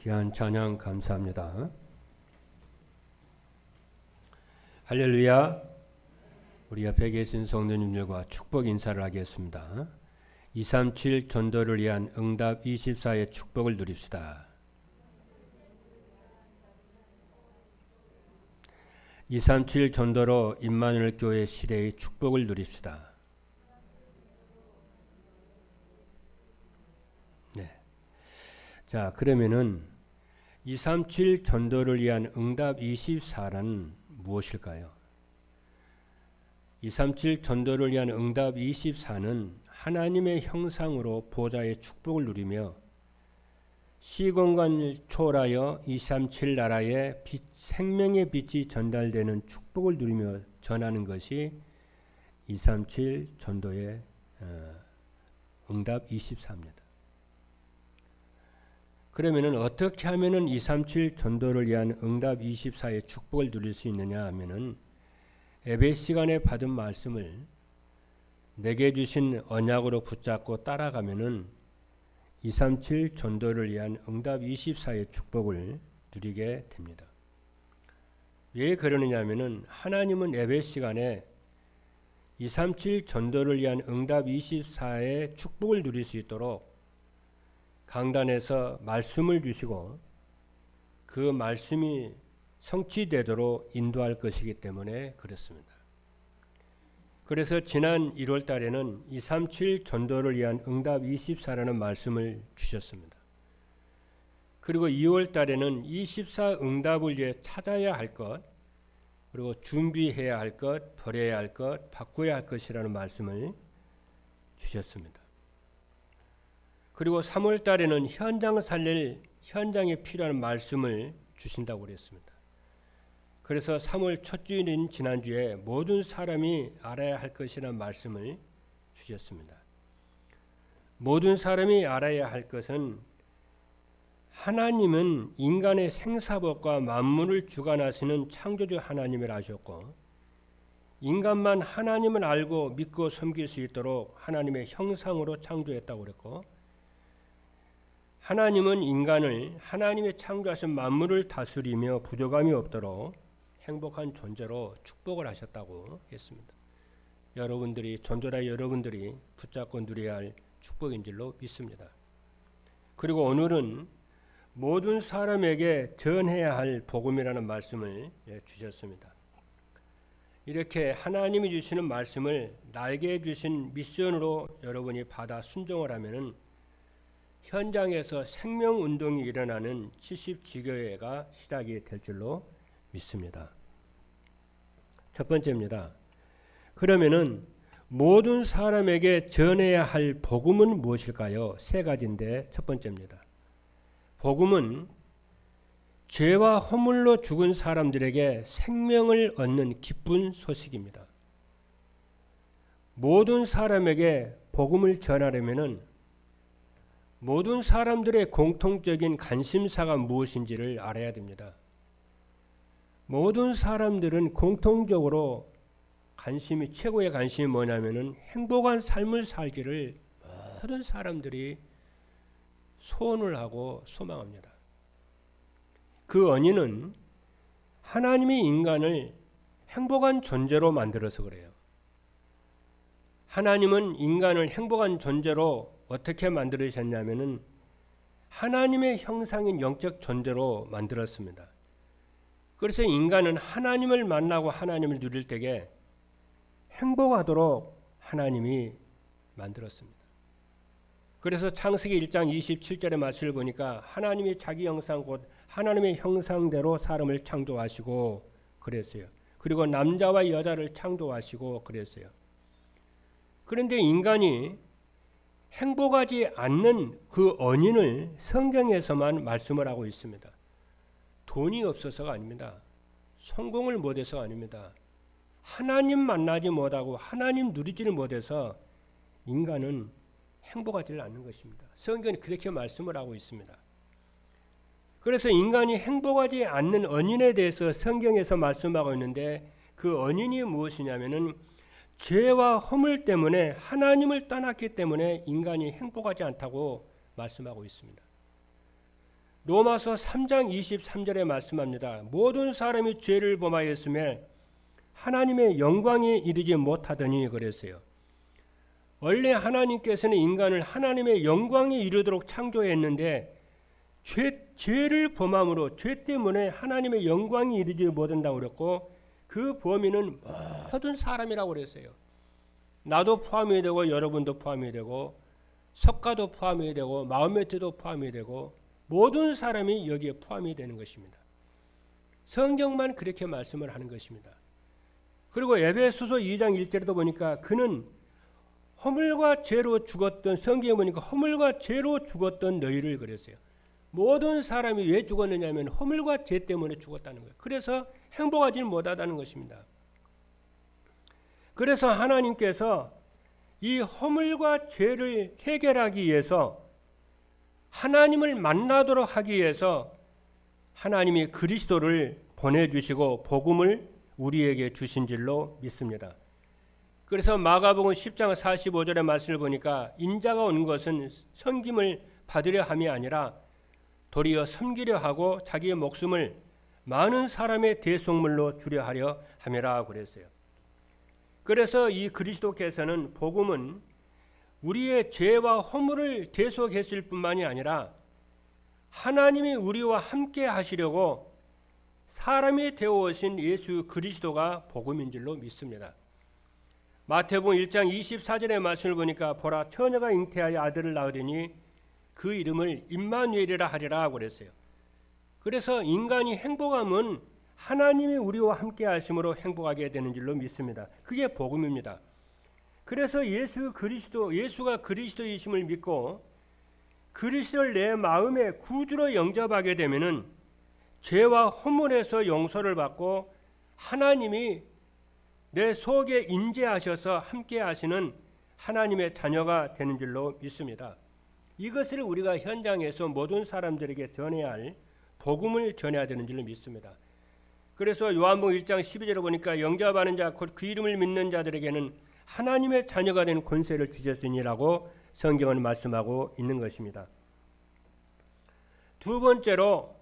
귀한 찬양 감사합니다. 할렐루야. 우리 옆에 계신 성도님들과 축복 인사를 하겠습니다. 237 전도를 위한 응답 24의 축복을 누립시다. 237 전도로 임마누엘 교회 시대의 축복을 누립시다. 네. 자, 그러면은 237 전도를 위한 응답 24란 무엇일까요? 237 전도를 위한 응답 24는 하나님의 형상으로 보좌의 축복을 누리며 시공간을 초월하여 237 나라의 빛, 생명의 빛이 전달되는 축복을 누리며 전하는 것이 237 전도의 응답 24입니다. 그러면은 어떻게 하면은 237 전도를 위한 응답 24의 축복을 누릴 수 있느냐 하면은 예배 시간에 받은 말씀을 내게 주신 언약으로 붙잡고 따라가면은 237 전도를 위한 응답 24의 축복을 누리게 됩니다. 왜 그러느냐 하면은 하나님은 예배 시간에 237 전도를 위한 응답 24의 축복을 누릴 수 있도록 강단에서 말씀을 주시고 그 말씀이 성취되도록 인도할 것이기 때문에 그렇습니다. 그래서 지난 1월 달에는 237 전도를 위한 응답 24라는 말씀을 주셨습니다. 그리고 2월 달에는 24 응답을 위해 찾아야 할 것, 그리고 준비해야 할 것, 버려야 할 것, 바꿔야 할 것이라는 말씀을 주셨습니다. 그리고 3월 달에는 현장 살릴 현장에 필요한 말씀을 주신다고 그랬습니다. 그래서 3월 첫 주일인 지난주에 모든 사람이 알아야 할 것이라는 말씀을 주셨습니다. 모든 사람이 알아야 할 것은 하나님은 인간의 생사법과 만물을 주관하시는 창조주 하나님을 아셨고 인간만 하나님을 알고 믿고 섬길 수 있도록 하나님의 형상으로 창조했다고 그랬고 하나님은 인간을 하나님의 창조하신 만물을 다스리며 부족함이 없도록 행복한 존재로 축복을 하셨다고 했습니다. 여러분들이 전도자 여러분들이 붙잡고 누려야 할 축복인 줄로 믿습니다. 그리고 오늘은 모든 사람에게 전해야 할 복음이라는 말씀을 주셨습니다. 이렇게 하나님이 주시는 말씀을 나에게 주신 미션으로 여러분이 받아 순종을 하면은 현장에서 생명운동이 일어나는 70지교회가 시작이 될 줄로 믿습니다. 첫 번째입니다. 그러면은 모든 사람에게 전해야 할 복음은 무엇일까요? 세 가지인데 첫 번째입니다. 복음은 죄와 허물로 죽은 사람들에게 생명을 얻는 기쁜 소식입니다. 모든 사람에게 복음을 전하려면은 모든 사람들의 공통적인 관심사가 무엇인지를 알아야 됩니다. 모든 사람들은 공통적으로 최고의 관심이 뭐냐면은 행복한 삶을 살기를 모든 사람들이 소원을 하고 소망합니다. 그 원인은 하나님이 인간을 행복한 존재로 만들어서 그래요. 하나님은 인간을 행복한 존재로 어떻게 만들으셨냐면은 하나님의 형상인 영적 존재로 만들었습니다. 그래서 인간은 하나님을 만나고 하나님을 누릴 때에 행복하도록 하나님이 만들었습니다. 그래서 창세기 1장 27절의 말씀을 보니까 하나님이 자기 형상 곧 하나님의 형상대로 사람을 창조하시고 그랬어요. 그리고 남자와 여자를 창조하시고 그랬어요. 그런데 인간이 행복하지 않는 그 원인을 성경에서만 말씀을 하고 있습니다. 돈이 없어서가 아닙니다. 성공을 못해서가 아닙니다. 하나님 만나지 못하고 하나님 누리지를 못해서 인간은 행복하지 않는 것입니다. 성경이 그렇게 말씀을 하고 있습니다. 그래서 인간이 행복하지 않는 원인에 대해서 성경에서 말씀하고 있는데 그 원인이 무엇이냐면은 죄와 허물 때문에 하나님을 떠났기 때문에 인간이 행복하지 않다고 말씀하고 있습니다. 로마서 3장 23절에 말씀합니다. 모든 사람이 죄를 범하였음에 하나님의 영광에 이르지 못하더니 그랬어요. 원래 하나님께서는 인간을 하나님의 영광에 이르도록 창조했는데 죄를 범함으로 죄 때문에 하나님의 영광이 이르지 못한다고 그랬고 그 범인은 모든 사람이라고 그랬어요. 나도 포함이 되고 여러분도 포함이 되고 석가도 포함이 되고 마음메트도 포함이 되고 모든 사람이 여기에 포함이 되는 것입니다. 성경만 그렇게 말씀을 하는 것입니다. 그리고 에베소서 2장 1절에도 보니까 그는 허물과 죄로 죽었던, 성경에 보니까 허물과 죄로 죽었던 너희를 그랬어요. 모든 사람이 왜 죽었느냐 하면 허물과 죄 때문에 죽었다는 거예요. 그래서 행복하지 못하다는 것입니다. 그래서 하나님께서 이 허물과 죄를 해결하기 위해서 하나님을 만나도록 하기 위해서 하나님이 그리스도를 보내주시고 복음을 우리에게 주신 줄로 믿습니다. 그래서 마가복음 10장 45절의 말씀을 보니까 인자가 온 것은 섬김을 받으려 함이 아니라 도리어 섬기려 하고 자기의 목숨을 많은 사람의 대속물로 주려 하려 함이라 그랬어요. 그래서 이 그리스도께서는 복음은 우리의 죄와 허물을 대속했을 뿐만이 아니라 하나님이 우리와 함께 하시려고 사람이 되어 오신 예수 그리스도가 복음인 줄로 믿습니다. 마태복음 1장 24절의 말씀을 보니까 보라 처녀가 잉태하여 아들을 낳으리니 그 이름을 임마누엘이라 하리라 그랬어요. 그래서 인간이 행복함은 하나님이 우리와 함께 하심으로 행복하게 되는 줄로 믿습니다. 그게 복음입니다. 그래서 예수가 그리스도이심을 믿고 그리스도를 내 마음의 구주로 영접하게 되면은 죄와 허물에서 용서를 받고 하나님이 내 속에 임재하셔서 함께 하시는 하나님의 자녀가 되는 줄로 믿습니다. 이것을 우리가 현장에서 모든 사람들에게 전해야 할 복음을 전해야 되는 줄로 믿습니다. 그래서 요한복음 1장 12절에 보니까 영접하는 자 곧 그 이름을 믿는 자들에게는 하나님의 자녀가 되는 권세를 주셨으니라고 성경은 말씀하고 있는 것입니다. 두 번째로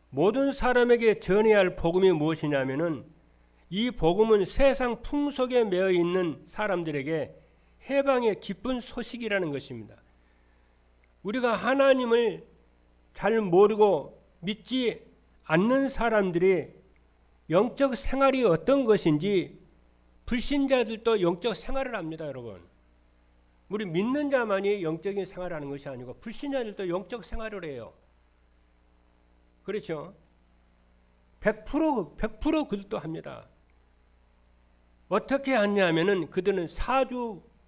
모든 사람에게 전해야 할 복음이 무엇이냐면은 이 복음은 세상 풍속에 매여 있는 사람들에게 해방의 기쁜 소식이라는 것입니다. 우리가 하나님을 잘 모르고 믿지 않는 사람들이 영적 생활이 어떤 것인지 불신자들도 영적 생활을 합니다, 여러분. 우리 믿는 자만이 영적인 생활을 하는 것이 아니고 불신자들도 영적 생활을 해요. 그렇죠? 100% 그들도 합니다. 어떻게 하냐면은 그들은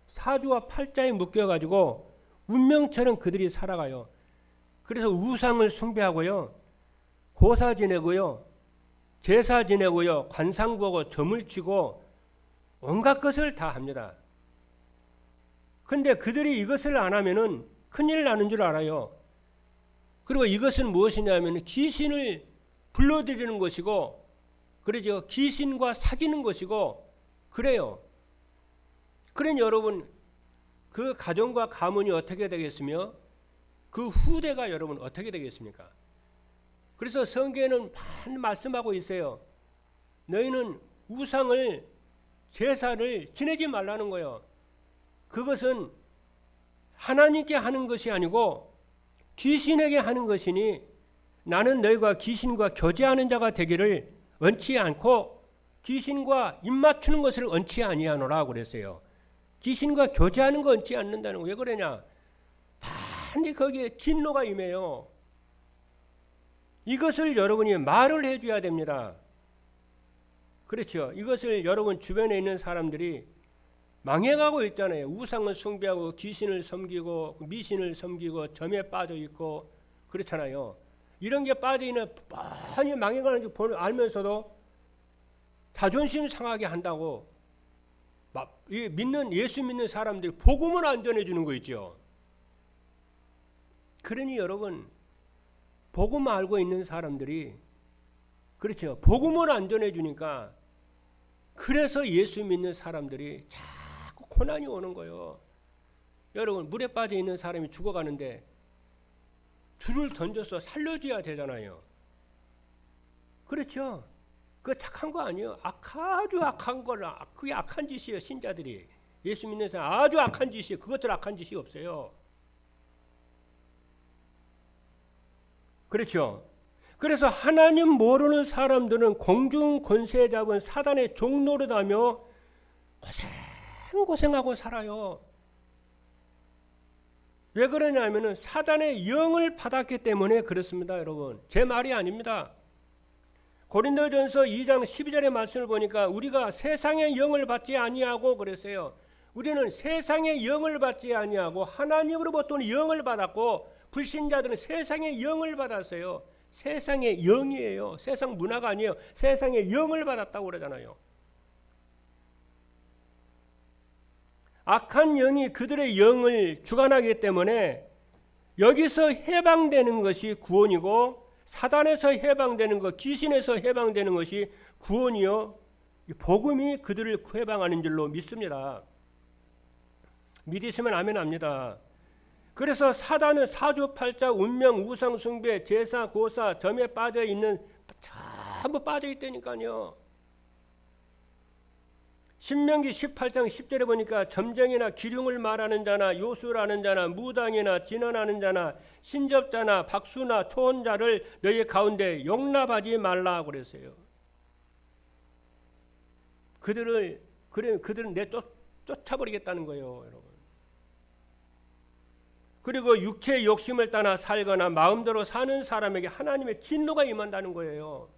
사주와 팔자에 묶여가지고 운명처럼 그들이 살아가요. 그래서 우상을 숭배하고요, 고사 지내고요, 제사 지내고요, 관상 보고 점을 치고 온갖 것을 다 합니다. 그런데 그들이 이것을 안 하면은 큰일 나는 줄 알아요. 그리고 이것은 무엇이냐면 귀신을 불러들이는 것이고, 그러죠. 귀신과 사귀는 것이고 그래요. 그러니 여러분 그 가정과 가문이 어떻게 되겠으며 그 후대가 여러분 어떻게 되겠습니까? 그래서 성경에는 많이 말씀하고 있어요. 너희는 우상을 제사를 지내지 말라는 거예요. 그것은 하나님께 하는 것이 아니고 귀신에게 하는 것이니 나는 너희가 귀신과 교제하는 자가 되기를 원치 않고 귀신과 입맞추는 것을 원치 아니하노라 그랬어요. 귀신과 교제하는 거 원치 않는다는 거. 왜 그러냐? 반드시 거기에 진노가 임해요. 이것을 여러분이 말을 해줘야 됩니다. 그렇죠. 이것을 여러분 주변에 있는 사람들이 망해가고 있잖아요. 우상을 숭배하고 귀신을 섬기고 미신을 섬기고 점에 빠져 있고 그렇잖아요. 이런 게 빠져 있는 많이 망해가는 줄 알면서도 자존심 상하게 한다고 예수 믿는 사람들이 복음을 안 전해주는 거 있죠. 그러니 여러분 복음 알고 있는 사람들이 그렇죠. 복음을 안 전해주니까 그래서 예수 믿는 사람들이 자꾸 고난이 오는 거예요. 여러분 물에 빠져 있는 사람이 죽어가는데 줄을 던져서 살려줘야 되잖아요. 그렇죠? 그거 착한 거 아니에요. 아주 악한 거라. 그게 악한 짓이에요. 신자들이. 예수 믿는 사람 아주 악한 짓이에요. 그것들 악한 짓이 없어요. 그렇죠? 그래서 하나님 모르는 사람들은 공중 권세 잡은 사단의 종노릇하며 고생하고 살아요. 왜 그러냐면은 사단의 영을 받았기 때문에 그렇습니다, 여러분. 제 말이 아닙니다. 고린도전서 2장 12절의 말씀을 보니까 우리가 세상의 영을 받지 아니하고 그랬어요. 우리는 세상의 영을 받지 아니하고 하나님으로부터는 영을 받았고 불신자들은 세상의 영을 받았어요. 세상의 영이에요. 세상 문화가 아니에요. 세상의 영을 받았다고 그러잖아요. 악한 영이 그들의 영을 주관하기 때문에 여기서 해방되는 것이 구원이고 사단에서 해방되는 것, 귀신에서 해방되는 것이 구원이요. 복음이 그들을 해방하는 줄로 믿습니다. 믿으시면 아멘 합니다. 그래서 사단은 사주팔자, 운명, 우상숭배, 제사, 고사, 점에 빠져있는 전부 빠져있다니까요. 신명기 18장 10절에 보니까 점쟁이나 기륭을 말하는 자나 요술하는 자나 무당이나 진언하는 자나 신접자나 박수나 초혼자를 너희 가운데 용납하지 말라 그랬어요. 그들은 쫓아버리겠다는 거예요, 여러분. 그리고 육체의 욕심을 따라 살거나 마음대로 사는 사람에게 하나님의 진노가 임한다는 거예요.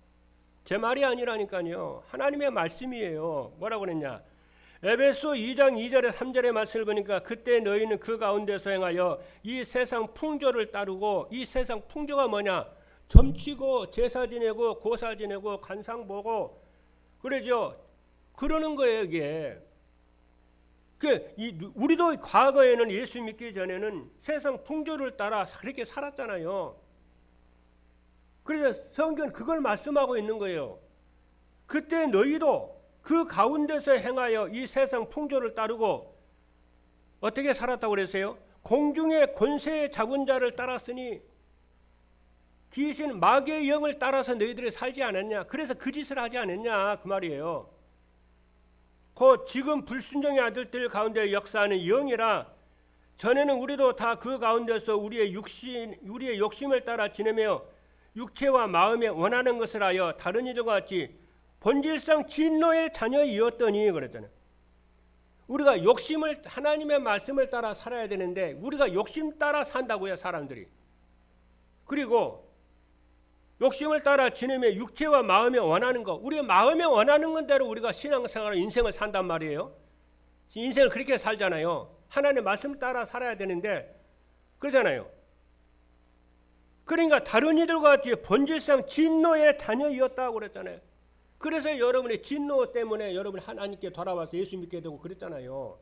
제 말이 아니라니까요. 하나님의 말씀이에요. 뭐라고 그랬냐? 에베소 2장 2절에 3절의 말씀을 보니까 그때 너희는 그 가운데서 행하여 이 세상 풍조를 따르고, 이 세상 풍조가 뭐냐? 점치고 제사 지내고 고사 지내고 간상 보고 그러죠. 그러는 거예요, 이게. 우리도 과거에는 예수 믿기 전에는 세상 풍조를 따라 그렇게 살았잖아요. 그래서 성경은 그걸 말씀하고 있는 거예요. 그때 너희도 그 가운데서 행하여 이 세상 풍조를 따르고 어떻게 살았다고 그랬어요? 공중의 권세에 잡은 자를 따랐으니 귀신 마귀의 영을 따라서 너희들이 살지 않았냐? 그래서 그 짓을 하지 않았냐? 그 말이에요. 곧 지금 불순종의 아들들 가운데 역사하는 영이라 전에는 우리도 다 그 가운데서 우리의 욕심을 따라 지내며 육체와 마음에 원하는 것을 하여 다른 이들과 같이 본질상 진노의 자녀이었더니 그랬잖아요. 우리가 하나님의 말씀을 따라 살아야 되는데 우리가 욕심 따라 산다고요, 사람들이. 그리고 욕심을 따라 지내며 육체와 마음에 원하는 거, 우리의 마음에 원하는 건대로 우리가 신앙생활 인생을 산단 말이에요. 인생을 그렇게 살잖아요. 하나님의 말씀 따라 살아야 되는데 그러잖아요. 그러니까 다른 이들과 같이 본질상 진노의 자녀이었다고 그랬잖아요. 그래서 여러분의 진노 때문에 여러분 하나님께 돌아와서 예수 믿게 되고 그랬잖아요.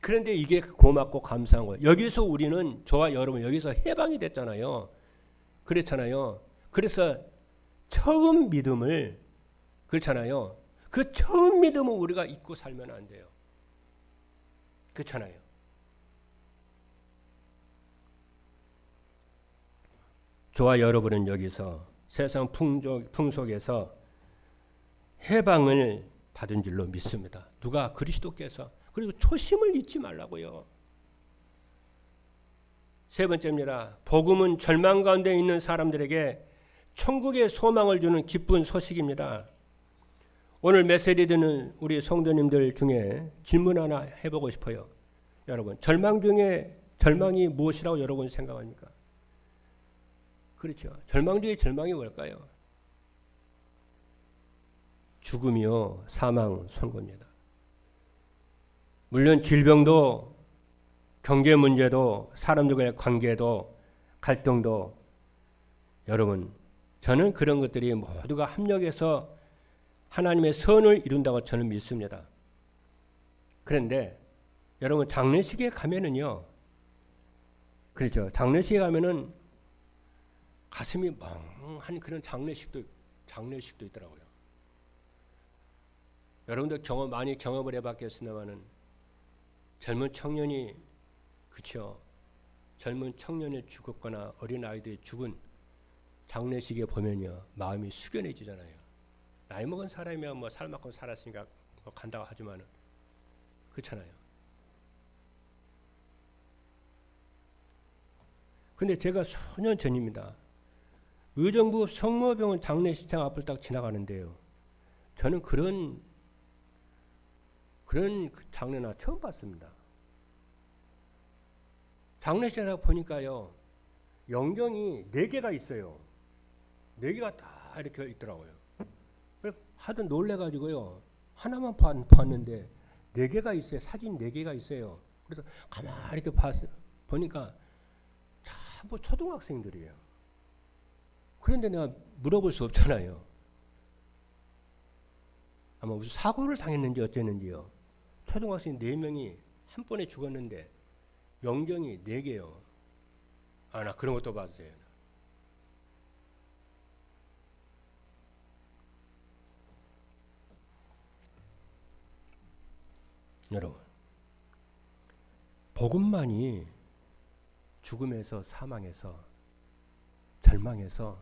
그런데 이게 고맙고 감사한 거예요. 여기서 우리는 저와 여러분 여기서 해방이 됐잖아요. 그렇잖아요. 그래서 처음 믿음을 그렇잖아요. 그 처음 믿음을 우리가 잊고 살면 안 돼요. 그렇잖아요. 저와 여러분은 여기서 세상 풍속에서 해방을 받은 줄로 믿습니다. 누가? 그리스도께서. 그리고 초심을 잊지 말라고요. 세 번째입니다. 복음은 절망 가운데 있는 사람들에게 천국의 소망을 주는 기쁜 소식입니다. 오늘 메시지 듣는 우리 성도님들 중에 질문 하나 해보고 싶어요. 여러분, 절망 중에 절망이 무엇이라고 여러분 생각합니까? 그렇죠. 절망 중에 절망이 뭘까요? 죽음이요, 사망, 선고입니다. 물론 질병도, 경제 문제도, 사람들과의 관계도, 갈등도, 여러분, 저는 그런 것들이 모두가 합력해서 하나님의 선을 이룬다고 저는 믿습니다. 그런데 여러분, 장례식에 가면은요, 그렇죠. 장례식에 가면은 가슴이 멍한 그런 장례식도 있더라고요. 여러분도 많이 경험을 해봤겠습니다만은 젊은 청년이 그렇죠. 젊은 청년이 죽었거나 어린 아이들이 죽은 장례식에 보면요, 마음이 숙연해지잖아요. 나이 먹은 사람이야 뭐 살만큼 살았으니까 뭐 간다고 하지만은 그렇잖아요. 근데 제가 수년 전입니다. 의정부 성모병원 장례식장 앞을 딱 지나가는데요, 저는 그런 장례나 처음 봤습니다. 장례식장에 보니까요, 영정이 4개가 있어요. 4개가 다 이렇게 있더라고요. 그래서 하도 놀래가지고요, 하나만 봤는데 4개가 있어요. 사진 4개가 있어요. 그래서 가만히 이렇게 보니까 전부 초등학생들이에요. 그런데 내가 물어볼 수 없잖아요. 아마 무슨 사고를 당했는지 어쨌는지요. 초등학생 4명이 한 번에 죽었는데 영정이 4개요. 아, 나 그런 것도 봤어요. 여러분, 복음만이 죽음에서 사망에서 절망에서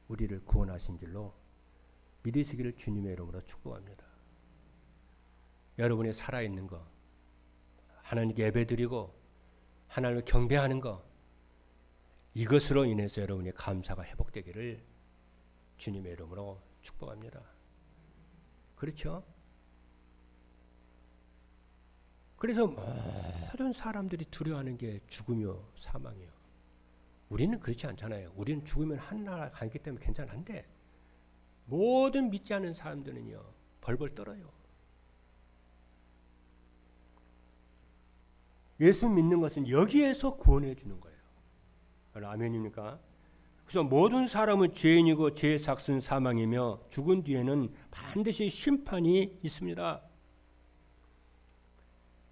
우리를 구원하신 줄로 믿으시기를 주님의 이름으로 축복합니다. 여러분이 살아있는 거, 하나님께 예배드리고 하나님을 경배하는 거, 이것으로 인해서 여러분의 감사가 회복되기를 주님의 이름으로 축복합니다. 그렇죠? 그래서 모든 사람들이 두려워하는 게 죽음이요 사망이요. 우리는 그렇지 않잖아요. 우리는 죽으면 하늘나라 가기 때문에 괜찮은데 모든 믿지 않는 사람들은요 벌벌 떨어요. 예수 믿는 것은 여기에서 구원해 주는 거예요. 아멘입니까? 그래서 모든 사람은 죄인이고 죄의 삭은 사망이며 죽은 뒤에는 반드시 심판이 있습니다.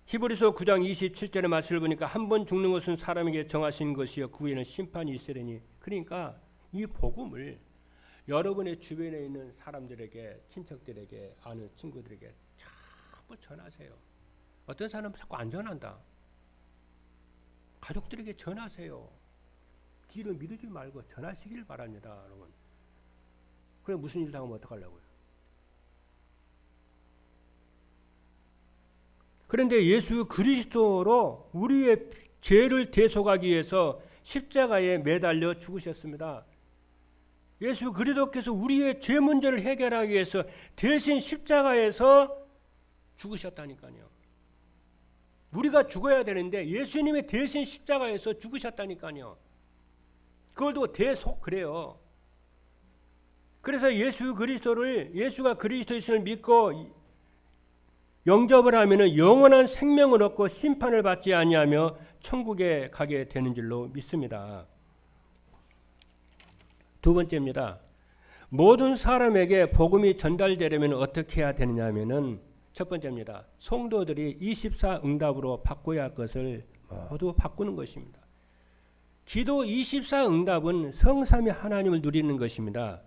히브리서 9장 27절의 말씀을 보니까 한 번 죽는 것은 사람에게 정하신 것이요 그 후에는 심판이 있으리니, 그러니까 이 복음을 여러분의 주변에 있는 사람들에게, 친척들에게, 아는 친구들에게 자꾸 전하세요. 어떤 사람은 자꾸 안 전한다. 가족들에게 전하세요. 뒤로 미루지 말고 전하시길 바랍니다, 여러분. 그럼 무슨 일 당하면 어떡하려고요? 그런데 예수 그리스도로 우리의 죄를 대속하기 위해서 십자가에 매달려 죽으셨습니다. 예수 그리스도께서 우리의 죄 문제를 해결하기 위해서 대신 십자가에서 죽으셨다니까요. 우리가 죽어야 되는데 예수님이 대신 십자가에서 죽으셨다니까요. 그걸 또 대속 그래요. 그래서 예수가 그리스도이심을 믿고 영접을 하면은 영원한 생명을 얻고 심판을 받지 아니하며 천국에 가게 되는 줄로 믿습니다. 두 번째입니다. 모든 사람에게 복음이 전달되려면 어떻게 해야 되느냐 하면은 첫 번째입니다. 성도들이 24 응답으로 바꿔야 할 것을 모두 바꾸는 것입니다. 기도 24 응답은 성삼위 하나님을 누리는 것입니다.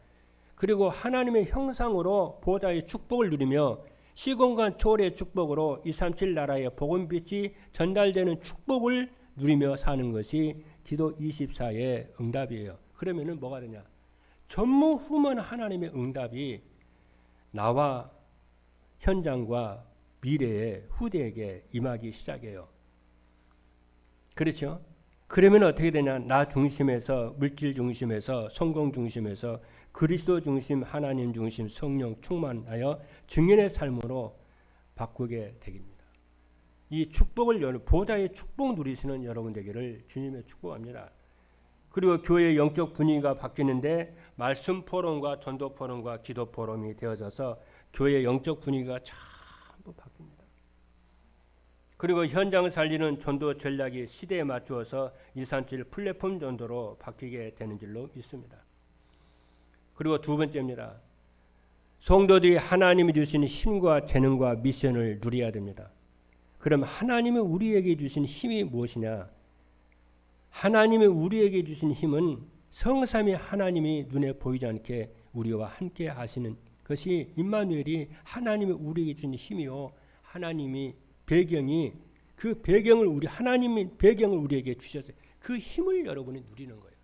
그리고 하나님의 형상으로 보좌의 축복을 누리며 시공간 초월의 축복으로 237 나라의 복음빛이 전달되는 축복을 누리며 사는 것이 기도 24의 응답이에요. 그러면은 뭐가 되냐? 전무후무한 하나님의 응답이 나와 현장과 미래의 후대에게 임하기 시작해요. 그렇죠? 그러면 어떻게 되냐? 나 중심에서, 물질 중심에서, 성공 중심에서 그리스도 중심, 하나님 중심, 성령 충만하여 증인의 삶으로 바꾸게 되겠습니다. 이 축복을, 보좌의 축복 누리시는 여러분 되기를 주님의 축복합니다. 그리고 교회의 영적 분위기가 바뀌는데 말씀 포럼과 전도 포럼과 기도 포럼이 되어져서 교회의 영적 분위기가 전부 바뀝니다. 그리고 현장을 살리는 전도 전략이 시대에 맞추어서 237 플랫폼 전도로 바뀌게 되는 줄로 믿습니다. 그리고 두 번째입니다. 성도들이 하나님이 주신 힘과 재능과 미션을 누려야 됩니다. 그럼 하나님이 우리에게 주신 힘이 무엇이냐? 하나님이 우리에게 주신 힘은 성삼위 하나님이 눈에 보이지 않게 우리와 함께 하시는 것이 임마누엘이 하나님이 우리에게 주신 힘이요. 하나님이 배경이 그 배경을 하나님의 배경을 우리에게 주셨어요. 그 힘을 여러분이 누리는 거예요.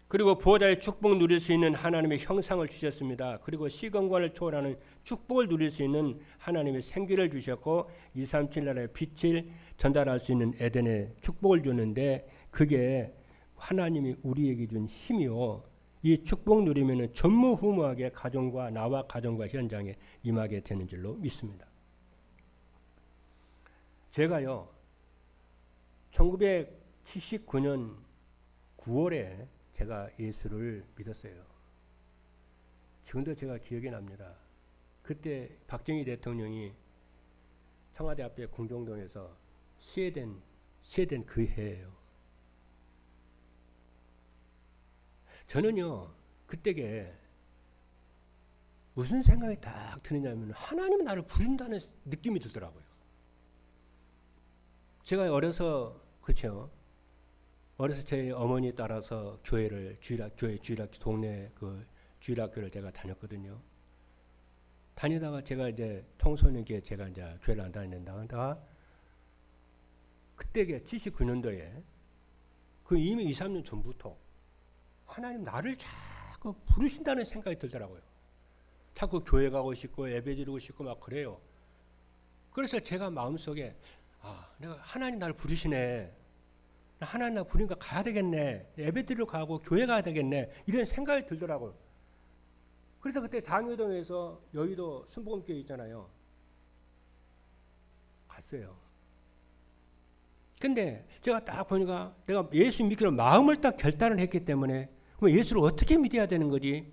그리고 보호자의 축복 누릴 수 있는 하나님의 형상을 주셨습니다. 그리고 시공간을 초월하는 축복을 누릴 수 있는 하나님의 생기를 주셨고 237 나라의 빛을 전달할 수 있는 에덴의 축복을 주는데 그게 하나님이 우리에게 준 힘이요. 이 축복 누리면 전무후무하게 가정과 나와 가정과 현장에 임하게 되는 줄로 믿습니다. 제가요 1979년 9월에 제가 예수를 믿었어요. 지금도 제가 기억이 납니다. 그때 박정희 대통령이 청와대 앞에 궁정동에서 시해된 그 해예요. 저는요 그때게 무슨 생각이 딱 드느냐면 하나님이 나를 부른다는 느낌이 들더라고요. 제가 어려서 그렇죠. 어려서 제 어머니 따라서 교회 주일학교 동네 그 주일학교를 제가 다녔거든요. 다니다가 제가 이제 청소년기에 제가 이제 교회를 안 다닌다가 그때게 79년도에 그 이미 2, 3년 전부터 하나님 나를 자꾸 부르신다는 생각이 들더라고요. 자꾸 교회 가고 싶고 예배 드리고 싶고 막 그래요. 그래서 제가 마음속에 내가 하나님 나를 부르시네. 하나님 나 부르니까 가야 되겠네. 예배 드리러 가고 교회 가야 되겠네. 이런 생각이 들더라고요. 그래서 그때 장유동에서 여의도 순복음교회 있잖아요. 갔어요. 근데 제가 딱 보니까 내가 예수 믿기로 마음을 딱 결단을 했기 때문에 그럼 예수를 어떻게 믿어야 되는 거지?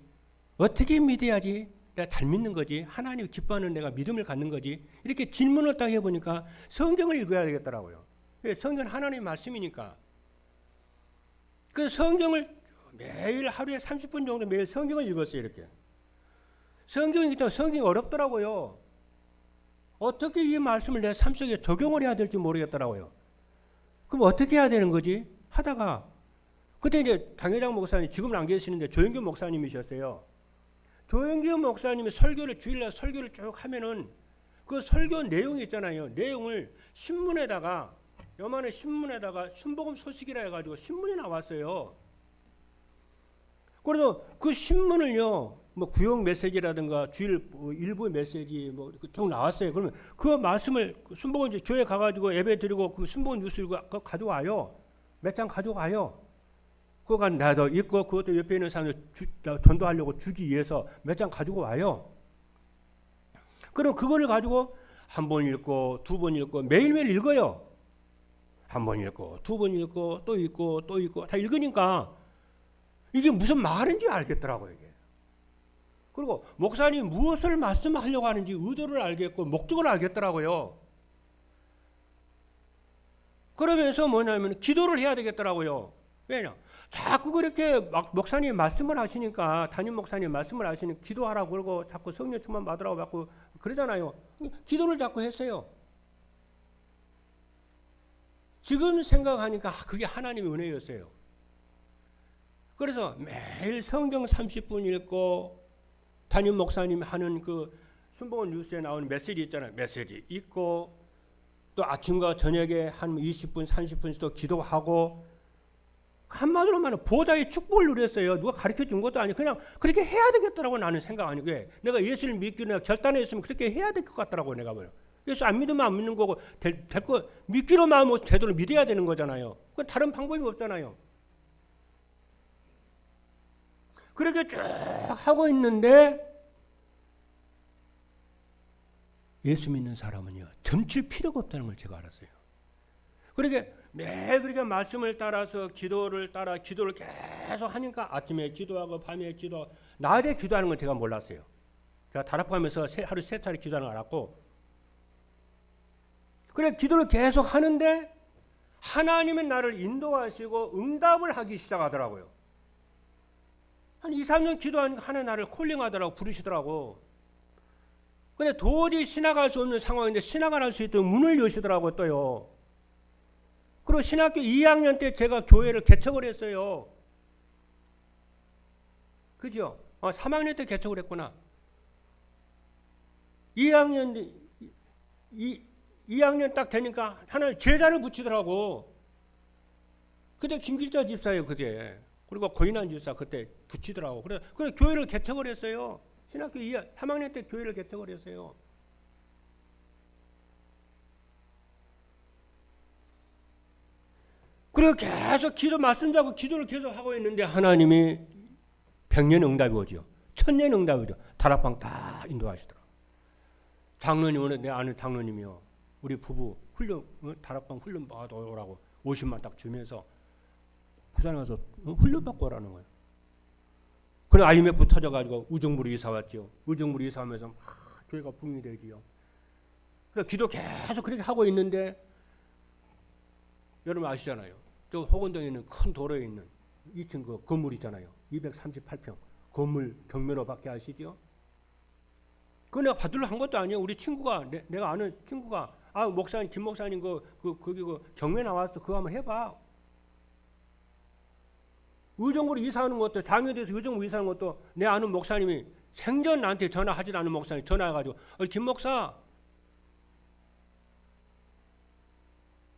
어떻게 믿어야지 내가 잘 믿는 거지? 하나님 기뻐하는 내가 믿음을 갖는 거지? 이렇게 질문을 딱 해보니까 성경을 읽어야 되겠더라고요. 성경은 하나님의 말씀이니까. 그 성경을 매일 하루에 30분 정도 매일 성경을 읽었어요. 이렇게. 성경이 있다면 성경이 어렵더라고요. 어떻게 이 말씀을 내 삶 속에 적용을 해야 될지 모르겠더라고요. 그럼 어떻게 해야 되는 거지? 하다가 그때 이제 강혜장 목사님 지금은 안 계시는데 조영규 목사님이셨어요. 조영규 목사님이 주일날 설교를 쭉 하면은 그 설교 내용이 있잖아요. 내용을 신문에다가 요만한 신문에다가 순복음 소식이라 해가지고 신문이 나왔어요. 그래서 그 신문을요, 뭐 구역 메시지라든가 주일 일부 메시지 뭐 쭉 나왔어요. 그러면 그 말씀을 순복음 교회 가가지고 예배 드리고 그 순복음 뉴스를 가져와요. 몇 장 가져와요. 그거 나도 읽고 그것도 옆에 있는 사람들 전도하려고 주기 위해서 몇 장 가지고 와요. 그럼 그거를 가지고 한 번 읽고 두 번 읽고 매일매일 읽어요. 한 번 읽고 두 번 읽고 또 읽고 또 읽고 다 읽으니까 이게 무슨 말인지 알겠더라고요. 이게. 그리고 목사님이 무엇을 말씀하려고 하는지 의도를 알겠고 목적을 알겠더라고요. 그러면서 뭐냐면 기도를 해야 되겠더라고요. 왜냐? 자꾸 그렇게 막 목사님이 말씀을 하시니까 담임 목사님이 말씀을 하시니까 기도하라고 그러고 자꾸 성령 충만 받으라고 자꾸 그러잖아요. 기도를 자꾸 했어요. 지금 생각하니까 그게 하나님의 은혜였어요. 그래서 매일 성경 30분 읽고 담임 목사님이 하는 그 순복음 뉴스에 나오는 메시지 있잖아요. 메시지 읽고 또 아침과 저녁에 한 20분 30분씩 또 기도하고 한마디로 말하면 보좌의 축복을 누렸어요. 누가 가르쳐 준 것도 아니고 그냥 그렇게 해야 되겠더라고 나는 생각 아니고 왜? 내가 예수를 믿기로 내가 결단했으면 그렇게 해야 될 것 같더라고 내가 보여. 예수 안 믿으면 안 믿는 거고 될 거 믿기로 마음으로 제대로 믿어야 되는 거잖아요. 그건 다른 방법이 없잖아요. 그렇게 쭉 하고 있는데 예수 믿는 사람은요 점칠 필요가 없다는 걸 제가 알았어요. 그렇게 매일 그렇게 말씀을 따라서 기도를 계속 하니까 아침에 기도하고 밤에 기도, 낮에 기도하는 건 제가 몰랐어요. 제가 다락방에서 하루 3차례 기도하는 걸 알았고, 그래 기도를 계속 하는데 하나님은 나를 인도하시고 응답을 하기 시작하더라고요. 한 2, 3년 기도하니까 하나님 나를 콜링하더라고, 부르시더라고. 근데 도저히 지나갈 수 없는 상황인데 지나갈 수 있도록 문을 여시더라고 또요. 그리고 신학교 2학년 때 제가 교회를 개척을 했어요. 그죠? 3학년 때 개척을 했구나. 2학년 딱 되니까 하나님 제자를 붙이더라고. 그때 김길자 집사예요, 그때. 그리고 고인환 집사 그때 붙이더라고. 그래 교회를 개척을 했어요. 신학교 3학년 때 교회를 개척을 했어요. 그리고 계속 기도 말씀 잡고 기도를 계속 하고 있는데 하나님이 100년 응답이 오죠. 1000년 응답이 오죠. 다락방 다 인도하시더라. 장로님, 오늘 내 아는 장로님이요. 우리 부부 다락방 훈련 받아 오라고 50만 딱 주면서 부산에 가서 훈련 받고 오라는 거예요. 그래 IMF 터져가지고 우정부로 이사 왔죠. 우정부로 이사하면서 교회가 붕이 되지요. 그래 기도 계속 그렇게 하고 있는데 여러분 아시잖아요. 저 호건동에 있는 큰 도로에 있는 2층 그 건물 있잖아요. 238평 건물 경매로 받게 아시죠? 그거 내가 받으려 한 것도 아니에요. 우리 친구가 내가 아는 친구가 목사님 김 목사님 거기 경매 나왔어. 그거 한번 해봐. 의정부로 이사하는 것도 장애돼서 의정부 이사하는 것도 내 아는 목사님이 생전 나한테 전화하지도 않은 목사님 전화해가지고 김 목사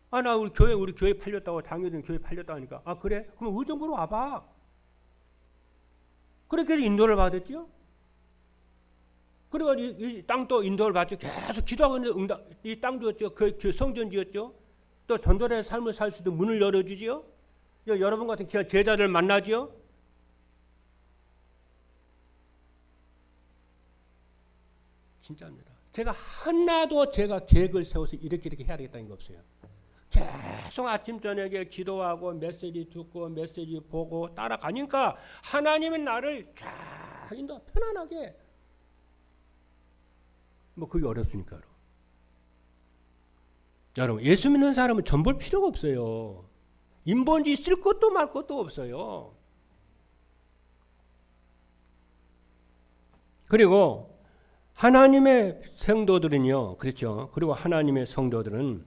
나 우리 교회 팔렸다고 장애된 교회 팔렸다 하니까 그래? 그럼 의정부로 와봐. 그렇게 인도를 받았죠. 그리고 이 땅도 인도를 받죠. 계속 기도하고 있는데 이 땅 주었죠. 그 성전 지었죠. 또 전도의 삶을 살 수도 문을 열어주지요. 여러분 같은 제자들 만나지요. 진짜입니다. 제가 하나도 제가 계획을 세워서 이렇게 해야 되겠다는 게 없어요. 계속 아침 저녁에 기도하고 메시지 듣고 메시지 보고 따라가니까 하나님은 나를 쫙 인도 편안하게 그게 어렵습니까? 여러분 예수 믿는 사람은 전 볼 필요가 없어요. 인본주의 쓸 것도 말 것도 없어요. 그리고 하나님의 성도들은요. 그렇죠. 그리고 하나님의 성도들은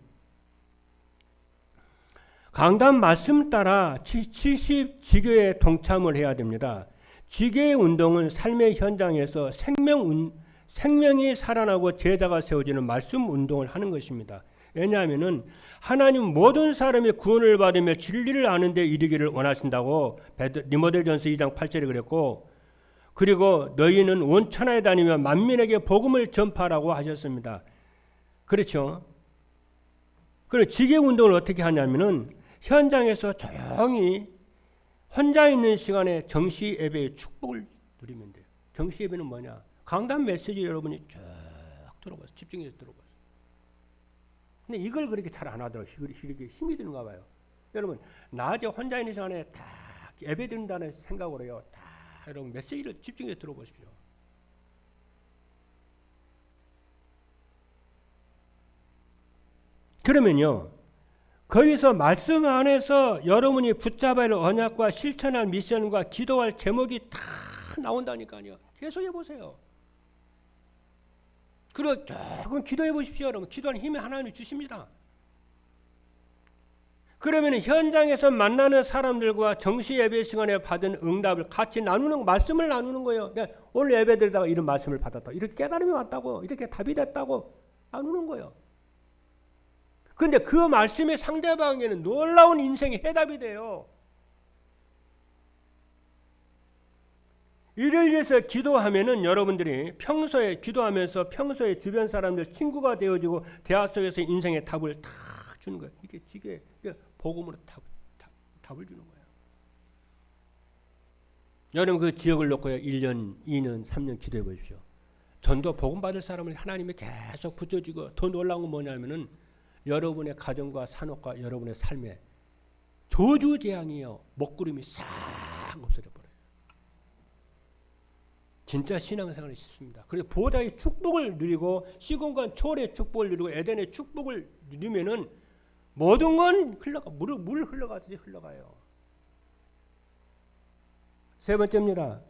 강단 말씀 따라 70지교에 동참을 해야 됩니다. 지교의 운동은 삶의 현장에서 생명이 살아나고 제자가 세워지는 말씀 운동을 하는 것입니다. 왜냐하면 하나님 모든 사람이 구원을 받으며 진리를 아는 데 이르기를 원하신다고 디모데전서 2장 8절에 그랬고 그리고 너희는 온 천하에 다니며 만민에게 복음을 전파하라고 하셨습니다. 그렇죠. 그리고 지계 운동을 어떻게 하냐면은 현장에서 조용히 혼자 있는 시간에 정시 예배의 축복을 누리면 돼요. 정시 예배는 뭐냐? 강단 메시지 여러분이 쭉 들어봐서 집중해서 들어봐서. 근데 이걸 그렇게 잘 안 하더라고요. 이렇게 힘이 드는가 봐요. 여러분 낮에 혼자 있는 시간에 다 예배 드린다는 생각으로 해요. 다 여러분 메시지를 집중해서 들어보십시오. 그러면요. 거기서 말씀 안에서 여러분이 붙잡아야 할 언약과 실천할 미션과 기도할 제목이 다 나온다니까요. 계속 해보세요. 그리고 조금 기도해 보십시오. 여러분. 기도하는 힘이 하나님이 주십니다. 그러면 현장에서 만나는 사람들과 정시 예배 시간에 받은 응답을 같이 나누는 말씀을 나누는 거예요. 오늘 예배 드리다가 이런 말씀을 받았다. 이렇게 깨달음이 왔다고. 이렇게 답이 됐다고 나누는 거예요. 그런데 그 말씀의 상대방에는 놀라운 인생의 해답이 돼요. 이를 위해서 기도하면은 여러분들이 평소에 기도하면서 평소에 주변 사람들 친구가 되어지고 대화 속에서 인생의 답을 다 주는 거예요. 이게 지게 복음으로 답을 주는 거예요. 여러분 그 지역을 놓고요. 1년, 2년, 3년 기도해 보십시오. 전도 복음 받을 사람을 하나님이 계속 붙여주고 더 놀라운 건 뭐냐면은 여러분의 가정과 산업과 여러분의 삶에 저주재앙이요. 먹구름이 싹 없어져 버려요. 진짜 신앙생활이 쉽습니다. 그래서 보좌의 축복을 누리고 시공간 초월의 축복을 누리고 에덴의 축복을 누리면은 모든 건 물 흘러가듯이 흘러가요. 세 번째입니다.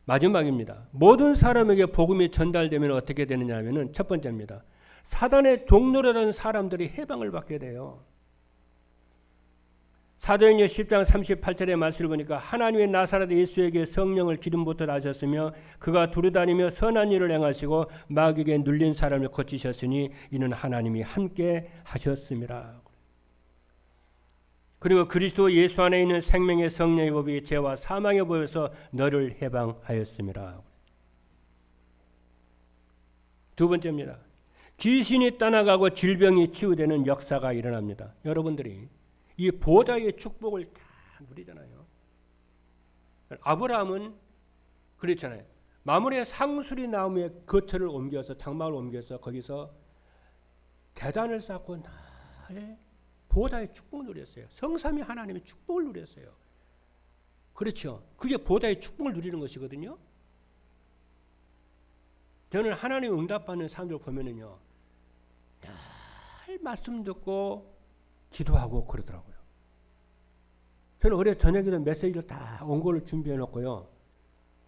마지막입니다. 모든 사람에게 복음이 전달되면 어떻게 되느냐 하면은 첫 번째입니다. 사단의 종노릇하는 사람들이 해방을 받게 돼요. 사도행전 10장 38절의 말씀을 보니까 하나님의 나사렛 예수에게 성령을 기름부터 나셨으며 그가 두루다니며 선한 일을 행하시고 마귀에게 눌린 사람을 고치셨으니 이는 하나님이 함께 하셨음이라. 그리고 그리스도 예수 안에 있는 생명의 성령의 법이 죄와 사망의 법에서 너를 해방하였습니다. 두 번째입니다. 귀신이 떠나가고 질병이 치유되는 역사가 일어납니다. 여러분들이 이 보좌의 축복을 다 누리잖아요. 아브라함은 그렇잖아요. 마물의 상수리 나무에 거처를 옮겨서 장막을 옮겨서 거기서 대단을 쌓고 날 보좌의 축복을 누렸어요. 성삼위 하나님의 축복을 누렸어요. 그렇죠. 그게 보좌의 축복을 누리는 것이거든요. 저는 하나님 응답받는 사람들 보면은요, 늘 말씀 듣고 기도하고 그러더라고요. 저는 어제 저녁에도 메시지를 다 원고를 준비해 놓고요.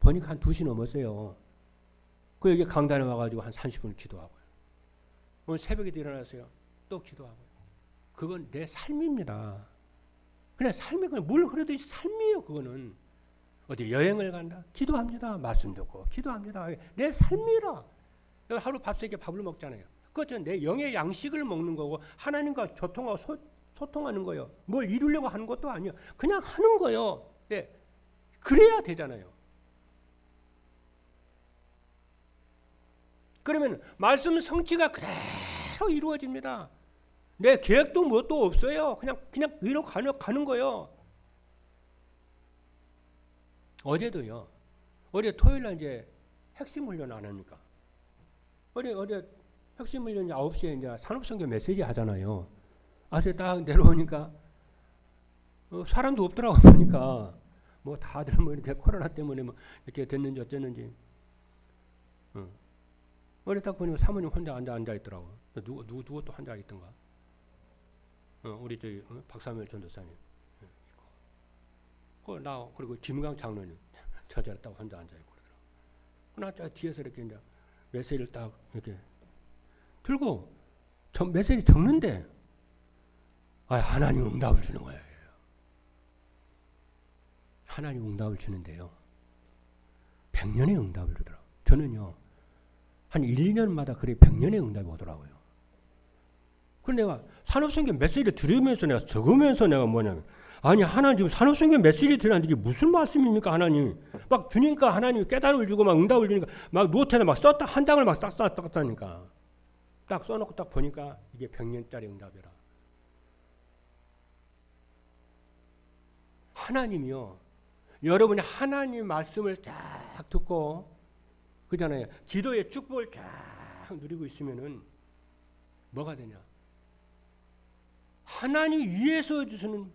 보니까 한 2시 넘었어요. 그 여기 강단에 와가지고 한 30분을 기도하고요. 오늘 새벽에도 일어났어요. 또 기도하고요. 그건 내 삶입니다. 그냥 삶이 그냥 물 흐르듯이 삶이에요. 그거는 어디 여행을 간다. 기도합니다. 말씀 듣고 기도합니다. 내 삶이라. 하루 밥 3개 밥을 먹잖아요. 그것은 내 영의 양식을 먹는 거고 하나님과 소통하고 소통하는 거예요. 뭘 이루려고 하는 것도 아니에요. 그냥 하는 거예요. 네. 그래야 되잖아요. 그러면 말씀 성취가 그대로 이루어집니다. 내 계획도 뭣도 없어요. 그냥 위로 가는 거예요. 어제도요. 어제 토요일 날 이제 핵심 훈련 안 합니까? 어제 핵심 훈련 9시에 이제 산업선교 메시지 하잖아요. 아서 딱 내려오니까 사람도 없더라고 보니까 뭐 다들 뭐 이렇게 코로나 때문에 뭐 이렇게 됐는지 어쨌는지. 어제 딱 보니까 사모님 혼자 앉아 있더라고. 누구 또 앉아 있던가. 우리 저기 박사멜 전도사님 있고, 나 그리고 김강 장로님 저 자리에 딱 혼자 앉아 있고 그러더라고. 나 뒤에서 이렇게 이제 메시지를 딱 이렇게 들고 메시지 적는데, 하나님 응답을 주는 거예요. 하나님 응답을 주는데요. 100년의 응답을 주더라고. 저는요 한 1, 2년마다 그래 100년의 응답이 오더라고요. 그런데 내가 산업선교 메시지를 들으면서 내가 적으면서 내가 뭐냐면, 하나님 지금 산업선교 메시지 들었는데 이게 무슨 말씀입니까 하나님? 막 주니까 하나님이 깨달음을 주고 막 응답을 주니까 막 노트에다 막 썼다, 한 장을 막 딱 썼다니까. 딱 써놓고 딱 보니까 이게 100년짜리 응답이라. 하나님이요, 여러분이 하나님 말씀을 딱 듣고 그잖아요. 기도의 축복을 쫙 누리고 있으면은 뭐가 되냐? 하나님 위에서 주시는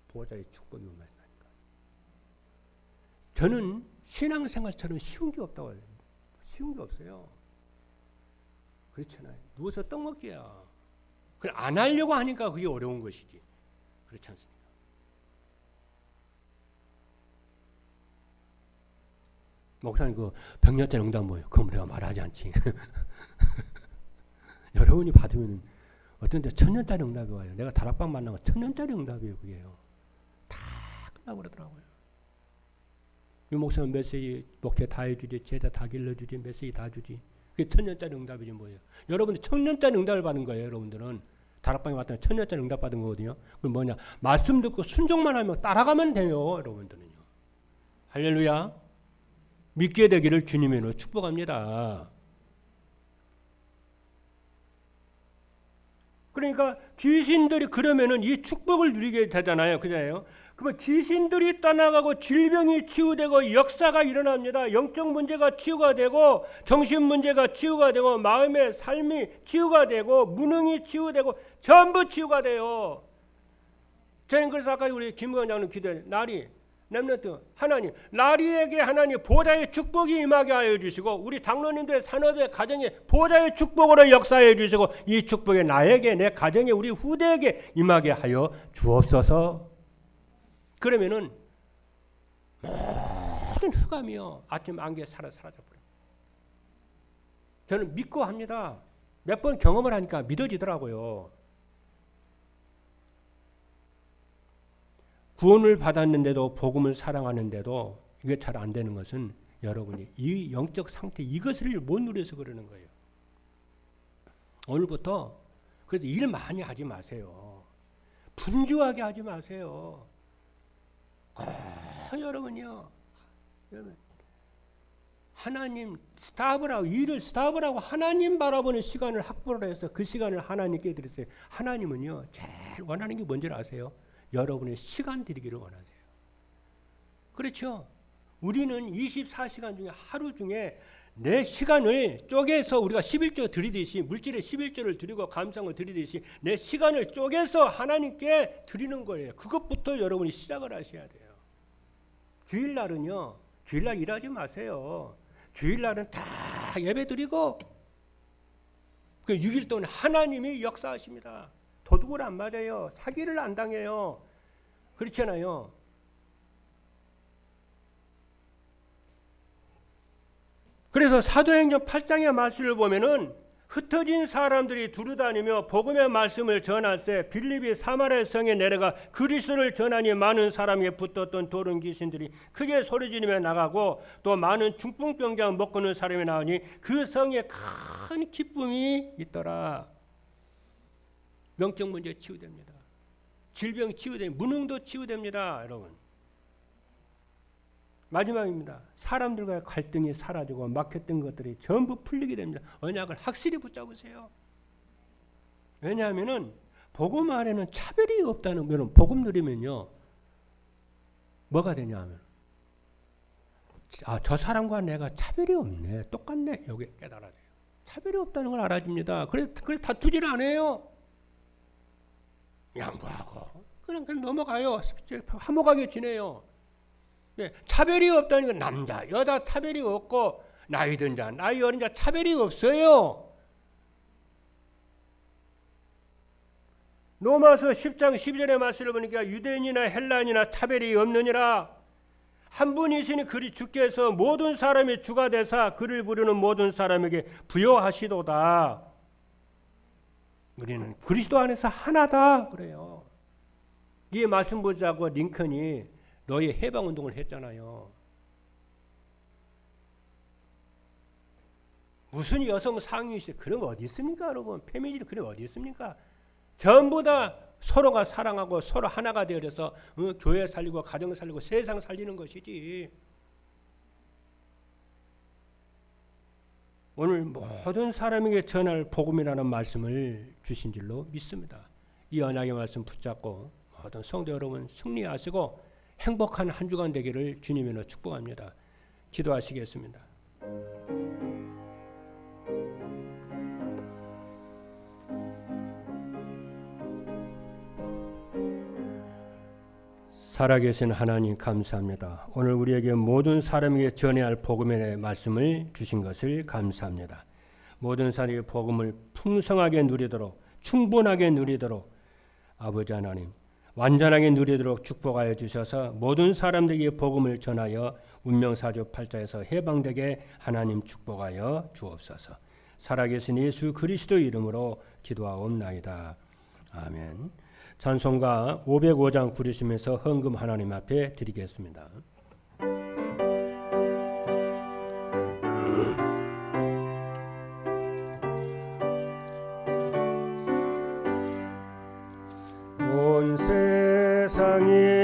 보좌의 축복이 온다니까. 저는 신앙생활처럼 쉬운 게 없다고 해요. 쉬운 게 없어요. 그렇잖아요. 누워서 떡 먹기야. 그걸 안 하려고 하니까 그게 어려운 것이지. 그렇지 않습니까? 목사님 그 100년짜리 응답 뭐예요? 그건 내가 말하지 않지. 여러분이 받으면 어떤 데 1000년짜리 응답이 와요. 내가 다락방 만나고 1000년짜리 응답이에요. 그게요. 다 끝나고 그러더라고요. 이 목사는 메시지 목회 다 해주지, 제자 다 길러주지, 메시지 다 주지. 그게 1000년짜리 응답이지 뭐예요. 여러분들 1000년짜리 응답을 받은 거예요. 여러분들은 다락방에 왔더니 1000년짜리 응답 받은 거거든요. 그건 뭐냐? 말씀 듣고 순종만 하면 따라가면 돼요. 여러분들은요. 할렐루야. 믿게 되기를 주님으로 축복합니다. 그러니까 귀신들이 그러면은 이 축복을 누리게 되잖아요. 그잖아요. 그러면 귀신들이 떠나가고 질병이 치유되고 역사가 일어납니다. 영적 문제가 치유가 되고 정신 문제가 치유가 되고 마음의 삶이 치유가 되고 무능이 치유되고 전부 치유가 돼요. 저는 그래서 아까 우리 김건희 장로님 기도해 날이 렘넌트 하나님, 나리에게 하나님 보좌의 축복이 임하게 하여 주시고 우리 장로님들의 산업의 가정에 보좌의 축복으로 역사해 주시고 이 축복이 나에게 내 가정에 우리 후대에게 임하게 하여 주옵소서. 그러면은 모든 흑암이요 아침 안개 사라져버려요. 저는 믿고 합니다. 몇 번 경험을 하니까 믿어지더라고요. 구원을 받았는데도 복음을 사랑하는데도 이게 잘 안 되는 것은 여러분이 이 영적 상태 이것을 못 누려서 그러는 거예요. 오늘부터 그래서 일 많이 하지 마세요. 분주하게 하지 마세요. 여러분요, 여러분 하나님 스탑을 하고 일을 스탑을 하고 하나님 바라보는 시간을 확보를 해서 그 시간을 하나님께 드리세요. 하나님은요 제일 원하는 게 뭔지 아세요? 여러분의 시간 드리기를 원하세요. 그렇죠? 우리는 24시간 중에 하루 중에 내 시간을 쪼개서 우리가 11조 드리듯이 물질의 11조를 드리고 감상을 드리듯이 내 시간을 쪼개서 하나님께 드리는 거예요. 그것부터 여러분이 시작을 하셔야 돼요. 주일날은요, 주일날 일하지 마세요. 주일날은 다 예배 드리고 그 6일 동안 하나님이 역사하십니다. 도둑을 안 맞아요. 사기를 안 당해요. 그렇잖아요. 그래서 사도행전 8장의 말씀을 보면은 흩어진 사람들이 두루다니며 복음의 말씀을 전할세 빌립이 사마리아 성에 내려가 그리스도를 전하니 많은 사람에게 붙었던 도른 귀신들이 크게 소리지르며 나가고 또 많은 중풍병자 먹고는 사람이 나오니 그 성에 큰 기쁨이 있더라. 명적 문제 치유됩니다. 질병 치유됩니다. 무능도 치유됩니다. 여러분. 마지막입니다. 사람들과의 갈등이 사라지고 막혔던 것들이 전부 풀리게 됩니다. 언약을 확실히 붙잡으세요. 왜냐하면 복음 안에는 차별이 없다는 거는 복음 누리면요 뭐가 되냐면 저 사람과 내가 차별이 없네, 똑같네, 여기 깨달아져요. 차별이 없다는 걸 알아집니다. 그래 다투질 않아요. 양보하고 그냥 넘어가요. 화목하게 지내요. 네, 차별이 없다는 건 남자, 여자 차별이 없고 나이 든 자, 나이 어린 자 차별이 없어요. 로마서 10장 12절의 말씀을 보니까 유대인이나 헬라인이나 차별이 없느니라. 한 분이시니 그리 주께서 모든 사람이 주가 되사 그를 부르는 모든 사람에게 부여하시도다. 우리는 그리스도 안에서 하나다 그래요. 이 말씀 보자고 링컨이 너희 해방운동을 했잖아요. 무슨 여성 상위시 그런 거 어디 있습니까, 여러분? 페미니즘 그런 거 어디 있습니까? 전부 다 서로가 사랑하고 서로 하나가 되어서 교회 살리고 가정 살리고 세상 살리는 것이지. 오늘 모든 사람에게 전할 복음이라는 말씀을 주신 줄로 믿습니다. 이 언약의 말씀 붙잡고 모든 성도 여러분 승리하시고 행복한 한 주간 되기를 주님으로 축복합니다. 기도하시겠습니다. 살아계신 하나님 감사합니다. 오늘 우리에게 모든 사람에게 전해야 할 복음의 말씀을 주신 것을 감사합니다. 모든 사람에게 복음을 풍성하게 누리도록 충분하게 누리도록 아버지 하나님 완전하게 누리도록 축복하여 주셔서 모든 사람들에게 복음을 전하여 운명사주 8자에서 해방되게 하나님 축복하여 주옵소서. 살아계신 예수 그리스도 이름으로 기도하옵나이다. 아멘. 찬송가 505장 부르시면서 헌금 하나님 앞에 드리겠습니다. 온 세상이